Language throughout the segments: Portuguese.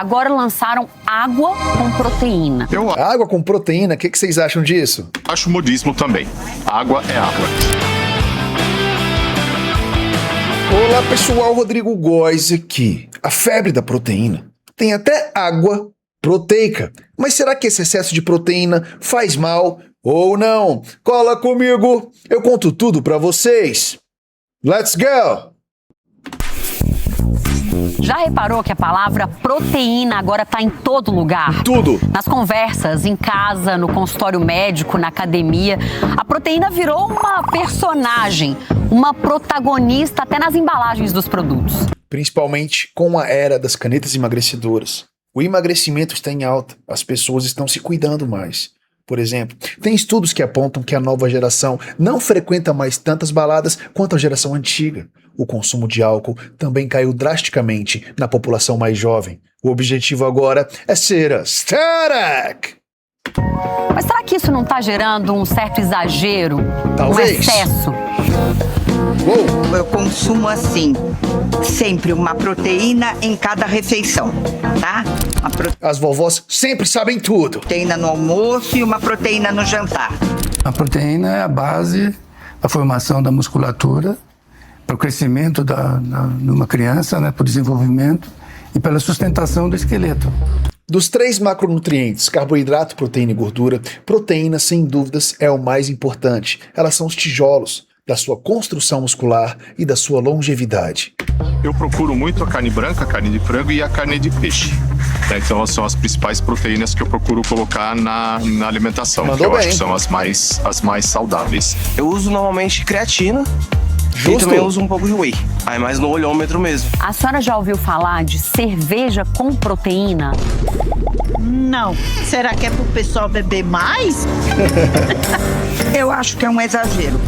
agora lançaram água com proteína. Água com proteína, o que vocês acham disso? Acho modismo também. Água é água. Olá pessoal, Rodrigo Góes aqui. A febre da proteína tem até água proteica. Mas será que esse excesso de proteína faz mal ou não? Cola comigo, eu conto tudo pra vocês. Let's go! Já reparou que a palavra proteína agora tá em todo lugar? Tudo. Nas conversas, em casa, no consultório médico, na academia. A proteína virou uma personagem, uma protagonista até nas embalagens dos produtos. Principalmente com a era das canetas emagrecedoras. O emagrecimento está em alta, as pessoas estão se cuidando mais. Por exemplo, tem estudos que apontam que a nova geração não frequenta mais tantas baladas quanto a geração antiga. O consumo de álcool também caiu drasticamente na população mais jovem. O objetivo agora é ser aesthetic. Mas será que isso não está gerando um certo exagero? Talvez. Um excesso? Uou. Eu consumo assim, sempre uma proteína em cada refeição, tá? As vovós sempre sabem tudo. Proteína no almoço e uma proteína no jantar. A proteína é a base da formação da musculatura, para o crescimento de uma criança, né, para o desenvolvimento e pela sustentação do esqueleto. Dos 3 macronutrientes, carboidrato, proteína e gordura, proteína, sem dúvidas, é o mais importante. Elas são os tijolos da sua construção muscular e da sua longevidade. Eu procuro muito a carne branca, a carne de frango e a carne de peixe. Então são as principais proteínas que eu procuro colocar na alimentação. Mandou que eu bem. acho que são as mais saudáveis. Eu uso normalmente creatina. Justo. E também eu uso um pouco de whey. Aí mais no olhômetro mesmo. A senhora já ouviu falar de cerveja com proteína? Não. Será que é pro pessoal beber mais? Eu acho que é um exagero.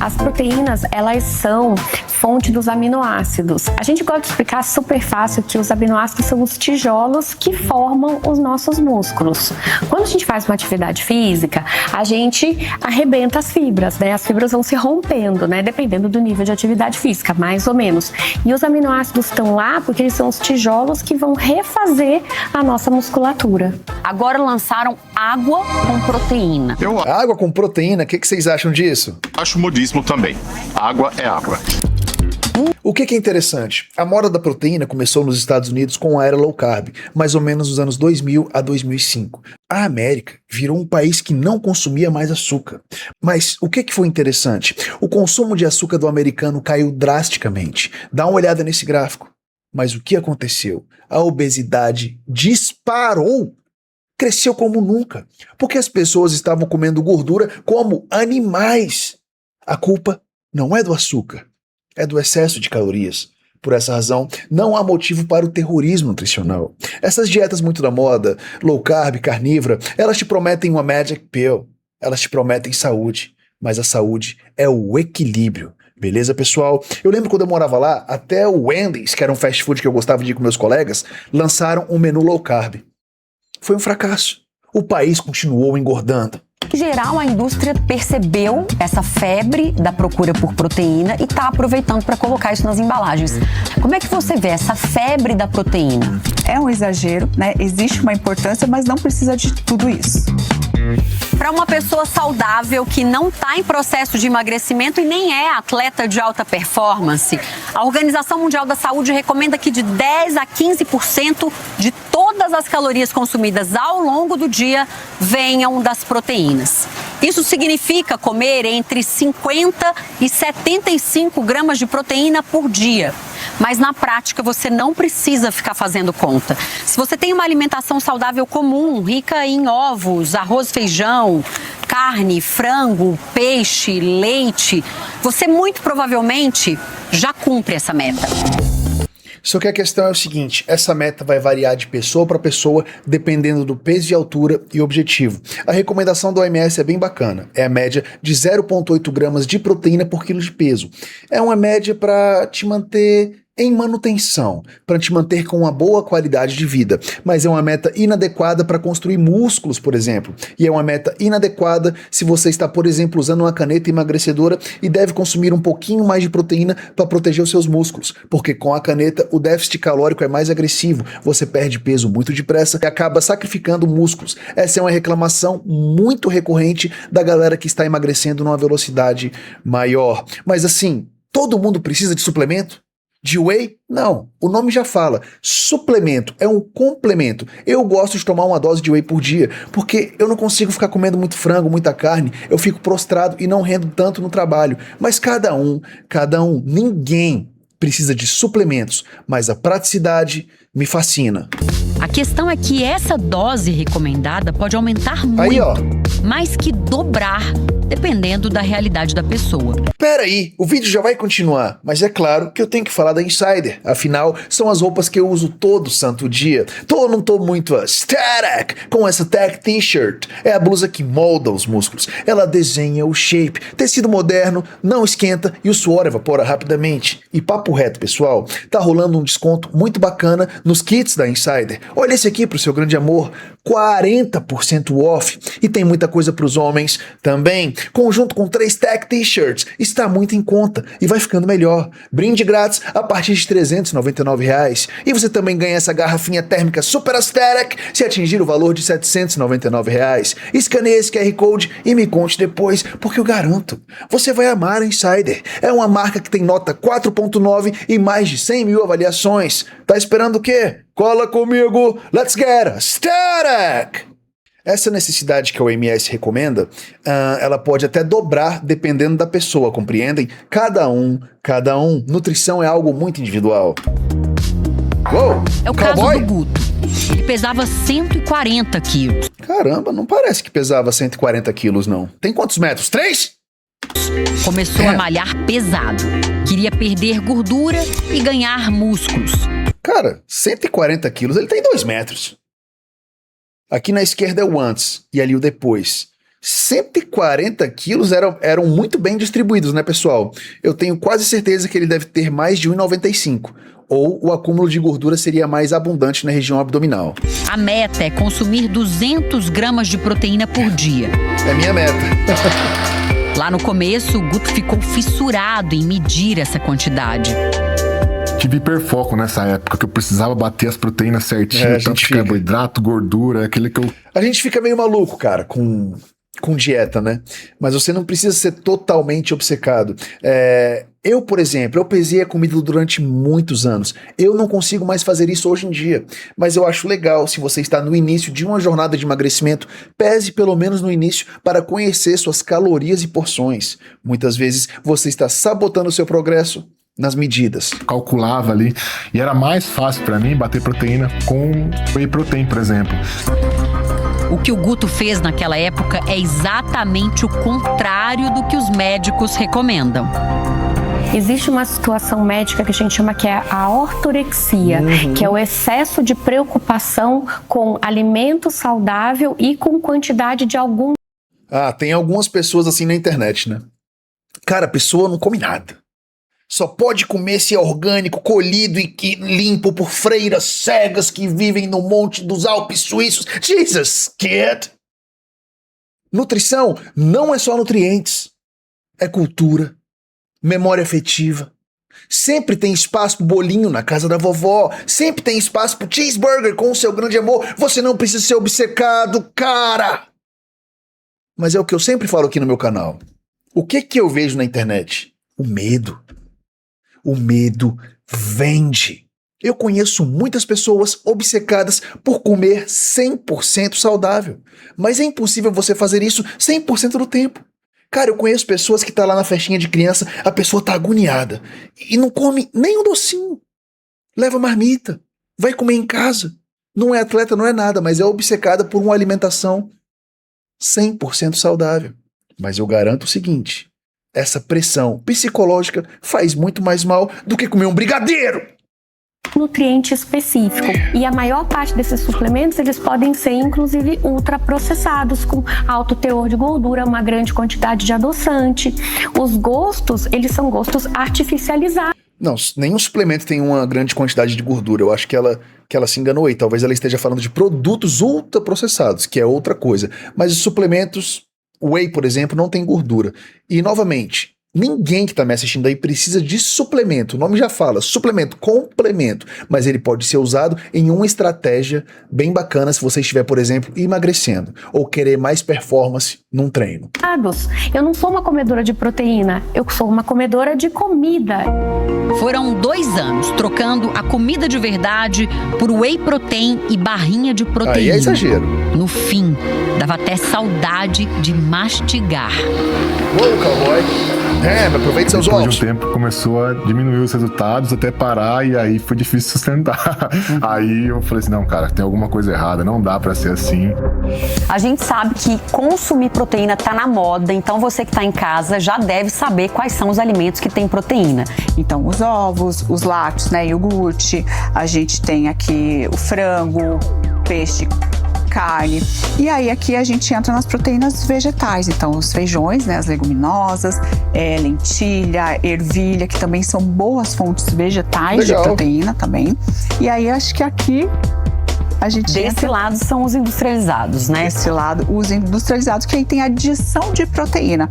As proteínas, elas são fonte dos aminoácidos. A gente gosta de explicar super fácil que os aminoácidos são os tijolos que formam os nossos músculos. Quando a gente faz uma atividade física, a gente arrebenta as fibras, né? As fibras vão se rompendo, né? Dependendo do nível de atividade física, mais ou menos. E os aminoácidos estão lá porque eles são os tijolos que vão refazer a nossa musculatura. Agora lançaram água com proteína. Água com proteína, o que vocês acham disso? Acho modismo também. Água é água. O que é interessante? A moda da proteína começou nos Estados Unidos com a era low carb, mais ou menos nos anos 2000 a 2005. A América virou um país que não consumia mais açúcar. Mas o que foi interessante? O consumo de açúcar do americano caiu drasticamente. Dá uma olhada nesse gráfico. Mas o que aconteceu? A obesidade disparou. Cresceu como nunca. Porque as pessoas estavam comendo gordura como animais. A culpa não é do açúcar. É do excesso de calorias. Por essa razão, não há motivo para o terrorismo nutricional. Essas dietas muito da moda, low carb, carnívora, elas te prometem uma magic pill. Elas te prometem saúde. Mas a saúde é o equilíbrio. Beleza, pessoal? Eu lembro quando eu morava lá, até o Wendy's, que era um fast food que eu gostava de ir com meus colegas, lançaram um menu low carb. Foi um fracasso. O país continuou engordando. Em geral, a indústria percebeu essa febre da procura por proteína e está aproveitando para colocar isso nas embalagens. Como é que você vê essa febre da proteína? É um exagero, né? Existe uma importância, mas não precisa de tudo isso. Para uma pessoa saudável que não está em processo de emagrecimento e nem é atleta de alta performance, a Organização Mundial da Saúde recomenda que de 10 a 15% de todas as calorias consumidas ao longo do dia venham das proteínas. Isso significa comer entre 50 e 75 gramas de proteína por dia. Mas na prática você não precisa ficar fazendo conta. Se você tem uma alimentação saudável comum, rica em ovos, arroz, feijão, carne, frango, peixe, leite, você muito provavelmente já cumpre essa meta. Só que a questão é o seguinte, essa meta vai variar de pessoa para pessoa, dependendo do peso e altura e objetivo. A recomendação do OMS é bem bacana, é a média de 0,8 gramas de proteína por quilo de peso. É uma média para te manter em manutenção, para te manter com uma boa qualidade de vida, mas é uma meta inadequada para construir músculos, por exemplo, e é uma meta inadequada se você está, por exemplo, usando uma caneta emagrecedora e deve consumir um pouquinho mais de proteína para proteger os seus músculos, porque com a caneta o déficit calórico é mais agressivo, você perde peso muito depressa e acaba sacrificando músculos. Essa é uma reclamação muito recorrente da galera que está emagrecendo numa velocidade maior. Mas assim, todo mundo precisa de suplemento? De whey? Não, o nome já fala. Suplemento é um complemento. Eu gosto de tomar uma dose de whey por dia, porque eu não consigo ficar comendo muito frango, muita carne, eu fico prostrado e não rendo tanto no trabalho. Mas cada um, ninguém precisa de suplementos, mas a praticidade me fascina. A questão é que essa dose recomendada pode aumentar muito, Aí, ó. mais que dobrar, dependendo da realidade da pessoa. Peraí, o vídeo já vai continuar, mas é claro que eu tenho que falar da Insider. Afinal, são as roupas que eu uso todo santo dia. Não tô muito static com essa tech t-shirt. É a blusa que molda os músculos. Ela desenha o shape. Tecido moderno, não esquenta e o suor evapora rapidamente. E papo reto, pessoal, tá rolando um desconto muito bacana nos kits da Insider. Olha esse aqui pro seu grande amor, 40% off. E tem muita coisa pros homens também. Conjunto com 3 tech t-shirts, está muito em conta e vai ficando melhor. Brinde grátis a partir de R$ 399. E você também ganha essa garrafinha térmica Super Aesthetic se atingir o valor de R$ 799. Escaneie esse QR Code e me conte depois, porque eu garanto, você vai amar a Insider. É uma marca que tem nota 4.9 e mais de 100 mil avaliações. Tá esperando o quê? Cola comigo! Let's get aesthetic! Essa necessidade que a OMS recomenda, ela pode até dobrar dependendo da pessoa, compreendem? Cada um. Nutrição é algo muito individual. Uou, É o caso do Guto. Ele pesava 140 quilos. Caramba, não parece que pesava 140 quilos, não. Tem quantos metros? 3? Começou a malhar pesado. Queria perder gordura e ganhar músculos. Cara, 140 quilos, ele tem 2 metros. Aqui na esquerda é o antes e ali o depois. 140 quilos eram muito bem distribuídos, né, pessoal? Eu tenho quase certeza que ele deve ter mais de 1,95. Ou o acúmulo de gordura seria mais abundante na região abdominal. A meta é consumir 200 gramas de proteína por dia. É minha meta. Lá no começo, o Guto ficou fissurado em medir essa quantidade. Tive hiperfoco nessa época, que eu precisava bater as proteínas certinho, tanto de carboidrato, gordura, aquele que eu... A gente fica meio maluco, cara, com dieta, né? Mas você não precisa ser totalmente obcecado. Eu, por exemplo, eu pesei a comida durante muitos anos. Eu não consigo mais fazer isso hoje em dia. Mas eu acho legal, se você está no início de uma jornada de emagrecimento, pese pelo menos no início para conhecer suas calorias e porções. Muitas vezes você está sabotando o seu progresso nas medidas. Calculava ali e era mais fácil para mim bater proteína com whey protein, por exemplo. O que o Guto fez naquela época é exatamente o contrário do que os médicos recomendam. Existe uma situação médica que a gente chama que é a ortorexia, que é o excesso de preocupação com alimento saudável e com quantidade de algum... Tem algumas pessoas assim na internet, né? Cara, a pessoa não come nada. Só pode comer se é orgânico, colhido e limpo por freiras cegas que vivem no monte dos Alpes suíços. Jesus, kid! Nutrição não é só nutrientes. É cultura, memória afetiva. Sempre tem espaço pro bolinho na casa da vovó. Sempre tem espaço pro cheeseburger com o seu grande amor. Você não precisa ser obcecado, cara! Mas é o que eu sempre falo aqui no meu canal. O que eu vejo na internet? O medo. O medo vende. Eu conheço muitas pessoas obcecadas por comer 100% saudável. Mas é impossível você fazer isso 100% do tempo. Cara, eu conheço pessoas que tá lá na festinha de criança, a pessoa tá agoniada e não come nem um docinho. Leva marmita, vai comer em casa. Não é atleta, não é nada, mas é obcecada por uma alimentação 100% saudável. Mas eu garanto o seguinte, essa pressão psicológica faz muito mais mal do que comer um brigadeiro. Nutriente específico. E a maior parte desses suplementos, eles podem ser, inclusive, ultraprocessados, com alto teor de gordura, uma grande quantidade de adoçante. Os gostos, eles são gostos artificializados. Não, nenhum suplemento tem uma grande quantidade de gordura. Eu acho que ela se enganou aí. Talvez ela esteja falando de produtos ultraprocessados, que é outra coisa. Mas os suplementos, whey, por exemplo, não tem gordura. E, novamente, ninguém que está me assistindo aí precisa de suplemento. O nome já fala, suplemento, complemento. Mas ele pode ser usado em uma estratégia bem bacana se você estiver, por exemplo, emagrecendo ou querer mais performance num treino. Eu não sou uma comedora de proteína, eu sou uma comedora de comida. Foram 2 anos trocando a comida de verdade por whey protein e barrinha de proteína. Aí é exagero. No fim, dava até saudade de mastigar. Uou, cowboy. Aproveite seus ovos. Depois de um tempo começou a diminuir os resultados até parar e aí foi difícil sustentar. Aí eu falei assim, não, cara, tem alguma coisa errada, não dá pra ser assim. A gente sabe que consumir proteína tá na moda, então você que tá em casa já deve saber quais são os alimentos que têm proteína. Então, os ovos, os lácteos, né, iogurte, a gente tem aqui o frango, peixe, carne. E aí aqui a gente entra nas proteínas vegetais, então os feijões, né, as leguminosas, lentilha, ervilha, que também são boas fontes vegetais de proteína também. E aí acho que aqui a gente Desse lado são os industrializados, né? Desse lado, os industrializados, que aí tem adição de proteína.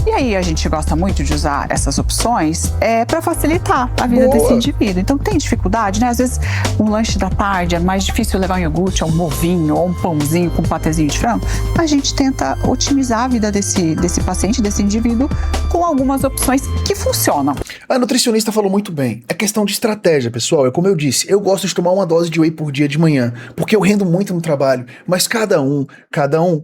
E aí a gente gosta muito de usar essas opções para facilitar a vida desse indivíduo. Então tem dificuldade, né? Às vezes um lanche da tarde é mais difícil levar um iogurte, ou um ovinho, ou um pãozinho com um patezinho de frango. A gente tenta otimizar a vida desse paciente, desse indivíduo, com algumas opções que funcionam. A nutricionista falou muito bem. É questão de estratégia, pessoal. É como eu disse, eu gosto de tomar uma dose de whey por dia de manhã, porque eu rendo muito no trabalho, mas cada um,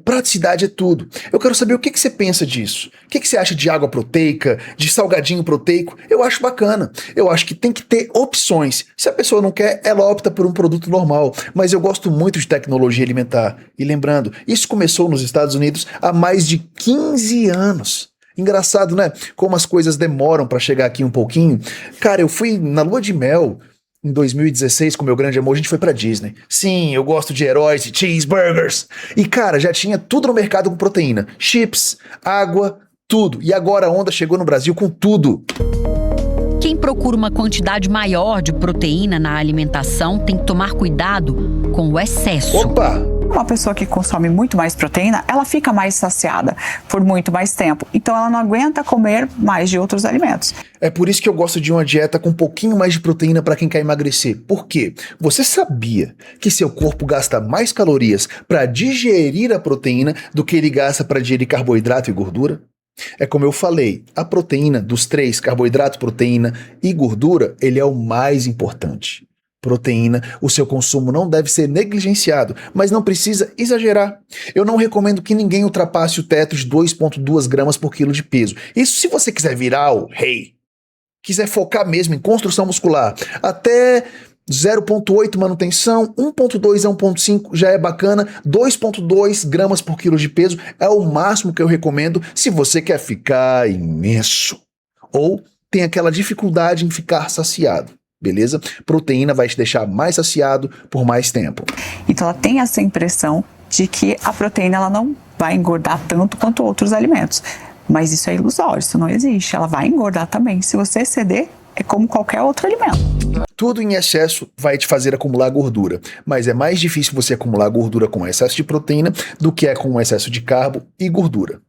praticidade é tudo. Eu quero saber o que você pensa disso. O que você acha de água proteica, de salgadinho proteico? Eu acho bacana. Eu acho que tem que ter opções. Se a pessoa não quer, ela opta por um produto normal. Mas eu gosto muito de tecnologia alimentar. E lembrando, isso começou nos Estados Unidos há mais de 15 anos. Engraçado, né? Como as coisas demoram pra chegar aqui um pouquinho. Cara, eu fui na lua de mel em 2016 com meu grande amor, a gente foi pra Disney. Sim, eu gosto de heróis e cheeseburgers. E cara, já tinha tudo no mercado com proteína. Chips, água, tudo. E agora a onda chegou no Brasil com tudo. Quem procura uma quantidade maior de proteína na alimentação tem que tomar cuidado com o excesso. Opa! Uma pessoa que consome muito mais proteína, ela fica mais saciada por muito mais tempo. Então ela não aguenta comer mais de outros alimentos. É por isso que eu gosto de uma dieta com um pouquinho mais de proteína para quem quer emagrecer. Por quê? Você sabia que seu corpo gasta mais calorias para digerir a proteína do que ele gasta para digerir carboidrato e gordura? É como eu falei, a proteína dos 3, carboidrato, proteína e gordura, ele é o mais importante. Proteína, o seu consumo não deve ser negligenciado, mas não precisa exagerar. Eu não recomendo que ninguém ultrapasse o teto de 2,2 gramas por quilo de peso. Isso se você quiser virar o rei, quiser focar mesmo em construção muscular, até 0,8 manutenção, 1,2 a 1,5 já é bacana, 2,2 gramas por quilo de peso é o máximo que eu recomendo se você quer ficar imenso ou tem aquela dificuldade em ficar saciado. Beleza? Proteína vai te deixar mais saciado por mais tempo. Então ela tem essa impressão de que a proteína ela não vai engordar tanto quanto outros alimentos. Mas isso é ilusório, isso não existe. Ela vai engordar também. Se você exceder, é como qualquer outro alimento. Tudo em excesso vai te fazer acumular gordura, mas é mais difícil você acumular gordura com excesso de proteína do que é com excesso de carbo e gordura.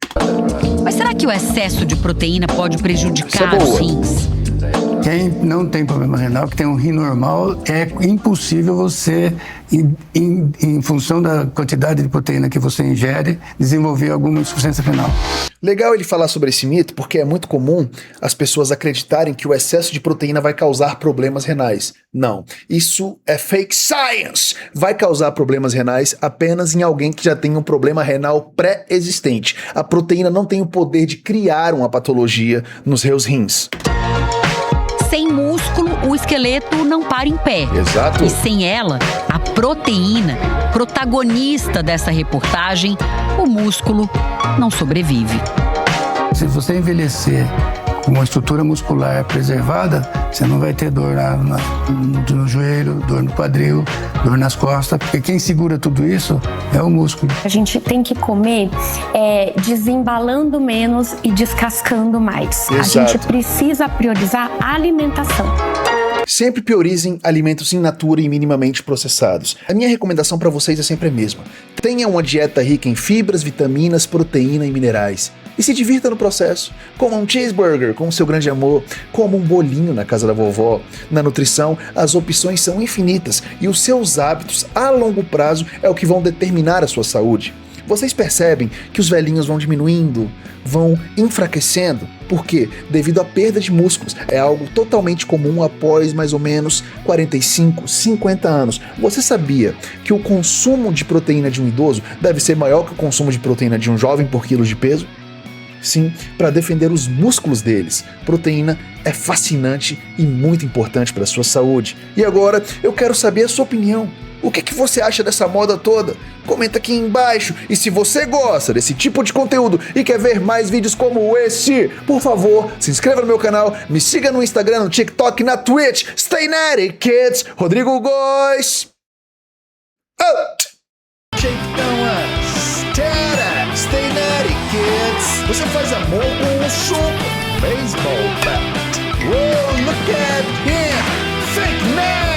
Mas será que o excesso de proteína pode prejudicar os rins? Quem não tem problema renal, que tem um rim normal, é impossível você, em função da quantidade de proteína que você ingere, desenvolver alguma insuficiência renal. Legal ele falar sobre esse mito, porque é muito comum as pessoas acreditarem que o excesso de proteína vai causar problemas renais. Não, isso é fake science. Vai causar problemas renais apenas em alguém que já tem um problema renal pré-existente. A proteína não tem o poder de criar uma patologia nos seus rins. Sem músculo, o esqueleto não para em pé. Exato. E sem ela, a proteína, protagonista dessa reportagem, o músculo não sobrevive. Se você envelhecer com uma estrutura muscular preservada, Você não vai ter dor no joelho, dor no quadril, dor nas costas, porque quem segura tudo isso é o músculo. A gente tem que comer desembalando menos e descascando mais. Exato. A gente precisa priorizar a alimentação. Sempre priorizem alimentos in natura e minimamente processados. A minha recomendação para vocês é sempre a mesma. Tenha uma dieta rica em fibras, vitaminas, proteína e minerais. E se divirta no processo. Coma um cheeseburger com o seu grande amor, coma um bolinho na casa da vovó. Na nutrição, as opções são infinitas e os seus hábitos a longo prazo é o que vão determinar a sua saúde. Vocês percebem que os velhinhos vão diminuindo, vão enfraquecendo? Por quê? Devido à perda de músculos. É algo totalmente comum após mais ou menos 45, 50 anos. Você sabia que o consumo de proteína de um idoso deve ser maior que o consumo de proteína de um jovem por quilo de peso? Sim, para defender os músculos deles. Proteína é fascinante e muito importante para a sua saúde. E agora eu quero saber a sua opinião. O que você acha dessa moda toda? Comenta aqui embaixo. E se você gosta desse tipo de conteúdo e quer ver mais vídeos como esse, por favor, se inscreva no meu canal, me siga no Instagram, no TikTok, na Twitch. Stay Natty, kids! Rodrigo Góes! Stay Natty, kids! Você faz amor com um super baseball bat. Whoa, look at him! Fake Natty!